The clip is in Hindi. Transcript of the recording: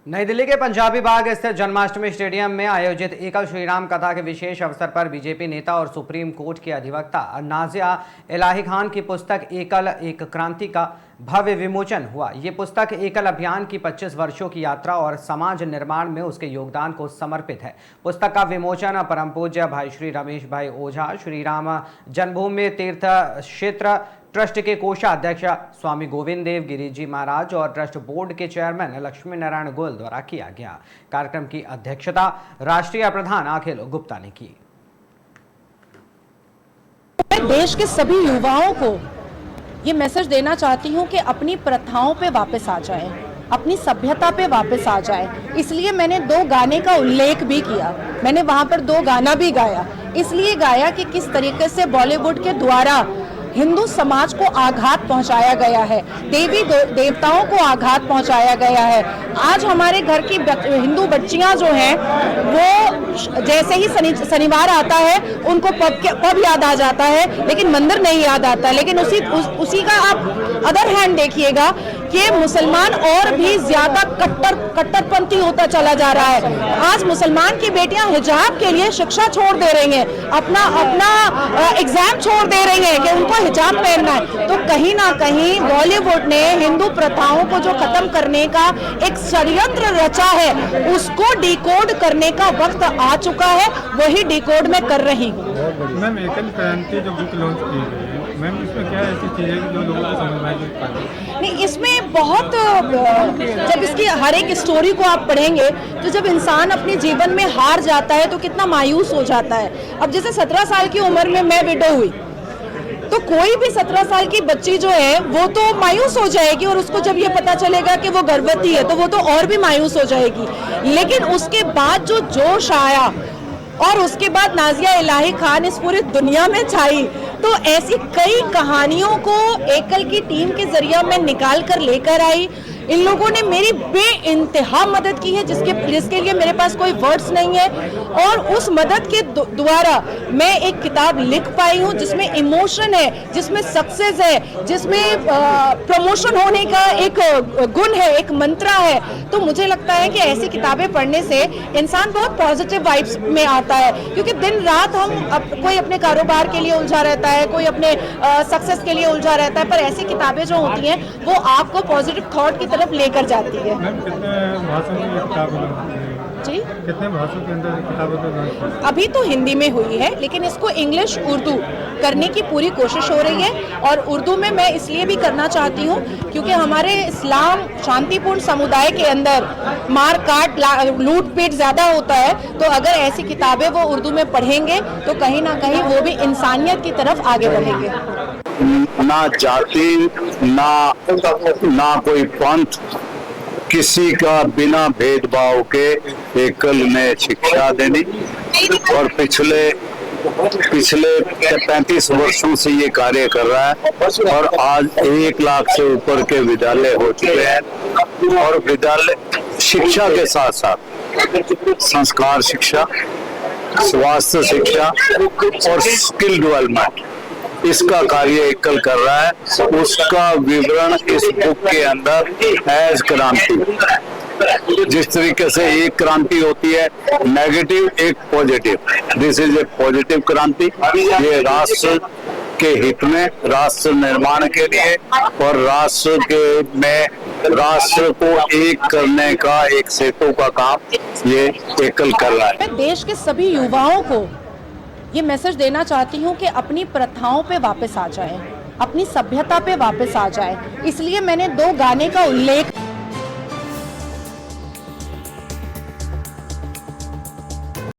नई दिल्ली के पंजाबी बाग स्थित जन्माष्टमी स्टेडियम में आयोजित एकल श्रीराम कथा के विशेष अवसर पर बीजेपी नेता और सुप्रीम कोर्ट की अधिवक्ता नाजिया इलाही खान की पुस्तक एकल एक क्रांति का भव्य विमोचन हुआ। ये पुस्तक एकल अभियान की 25 वर्षों की यात्रा और समाज निर्माण में उसके योगदान को समर्पित है। पुस्तक का विमोचन परम पूज्य भाई श्री रमेश भाई ओझा, श्री राम जन्मभूमि तीर्थ क्षेत्र ट्रस्ट के कोषाध्यक्ष स्वामी गोविंद देव गिरी जी महाराज और ट्रस्ट बोर्ड के चेयरमैन लक्ष्मी नारायण गोयल द्वारा किया गया। कार्यक्रम की अध्यक्षता राष्ट्रीय प्रधान अखिल गुप्ता ने की। मैं देश के सभी युवाओं को ये मैसेज देना चाहती हूँ कि अपनी प्रथाओं पे वापस आ जाएं, अपनी सभ्यता पे वापस आ जाएं। इसलिए मैंने 2 गाने का उल्लेख भी किया। मैंने वहाँ पर 2 गाना भी गाया। इसलिए गाया कि किस तरीके से बॉलीवुड के द्वारा हिंदू समाज को आघात पहुंचाया गया है, देवी देवताओं को आघात पहुंचाया गया है। आज हमारे घर की हिंदू बच्चियां जो हैं वो जैसे ही शनिवार आता है उनको पब याद आ जाता है, लेकिन मंदिर नहीं याद आता। लेकिन उसी का आप अदर हैंड देखिएगा कि मुसलमान और भी ज्यादा कट्टरपंथी होता चला जा रहा है। आज मुसलमान की बेटियां हिजाब के लिए शिक्षा छोड़ दे रही हैं, अपना एग्जाम छोड़ दे रही हैं कि उनको हिजाब पहनना है। तो कहीं ना कहीं बॉलीवुड ने हिंदू प्रथाओं को जो खत्म करने का एक षड्यंत्र रचा है, उसको डिकोड करने का वक्त आ चुका है। वही डिकोड मैं कर रही हूँ। मैम, एकल क्रांति जो बुक लॉन्च की गई है, मैम इसमें क्या ऐसी चीज़ है जो लोगों को समझ में नहीं? इसमें बहुत, जब इसकी हर एक स्टोरी को आप पढ़ेंगे तो जब इंसान अपने जीवन में हार जाता है तो कितना मायूस हो जाता है। अब जैसे 17 साल की उम्र में मैं विडो हुई, तो कोई भी 17 साल की बच्ची जो है वो तो मायूस हो जाएगी, और उसको जब ये पता चलेगा कि वो गर्भवती है तो वो तो और भी मायूस हो जाएगी। लेकिन उसके बाद जो जोश आया और उसके बाद नाजिया इलाही खान इस पूरी दुनिया में छाई, तो ऐसी कई कहानियों को एकल की टीम के जरिए मैं निकाल कर लेकर आई। इन लोगों ने मेरी बेइंतहा मदद की है, जिसके लिए मेरे पास कोई वर्ड्स नहीं है। और उस मदद के द्वारा मैं एक किताब लिख पाई हूँ जिसमें इमोशन है, जिसमें सक्सेस है, जिसमें प्रमोशन होने का एक गुण है, एक मंत्रा है। तो मुझे लगता है कि ऐसी किताबें पढ़ने से इंसान बहुत पॉजिटिव वाइब्स में आता है, क्योंकि दिन रात कोई अपने कारोबार के लिए उलझा रहता है, कोई अपने सक्सेस के लिए उलझा रहता है, पर ऐसी किताबें जो होती हैं वो आपको पॉजिटिव थॉट की तरफ लेकर जाती है। मैम, कितने भाषाओं की किताब जी, कितने भाषाओं के अंदर किताबें? अभी तो हिंदी में हुई है, लेकिन इसको इंग्लिश उर्दू करने की पूरी कोशिश हो रही है। और उर्दू में मैं इसलिए भी करना चाहती हूँ क्योंकि हमारे इस्लाम शांतिपूर्ण समुदाय के अंदर मार काट लूट पीट ज़्यादा होता है। तो अगर ऐसी किताबें वो उर्दू में पढ़ेंगे तो कहीं ना कहीं वो भी इंसानियत की तरफ आगे बढ़ेंगे। ना जाति, ना कोई पंथ, किसी का बिना भेदभाव के एकल ने शिक्षा देनी। और पिछले 35 वर्षों से ये कार्य कर रहा है और आज 1 लाख से ऊपर के विद्यालय हो चुके हैं। और विद्यालय शिक्षा के साथ साथ संस्कार शिक्षा, स्वास्थ्य शिक्षा और स्किल डेवलपमेंट, इसका कार्य एकल कर रहा है। उसका विवरण इस बुक के अंदर एज क्रांति, जिस तरीके से एक क्रांति होती है नेगेटिव, एक positive, this is a positive क्रांति। ये राष्ट्र के हित में, राष्ट्र निर्माण के लिए और राष्ट्र को एक करने का एक सेतु का काम ये एकल कर रहा है। मैं देश के सभी युवाओं को ये मैसेज देना चाहती हूँ कि अपनी प्रथाओं पे वापस आ जाएं, अपनी सभ्यता पे वापस आ जाएं। इसलिए मैंने 2 गाने का उल्लेख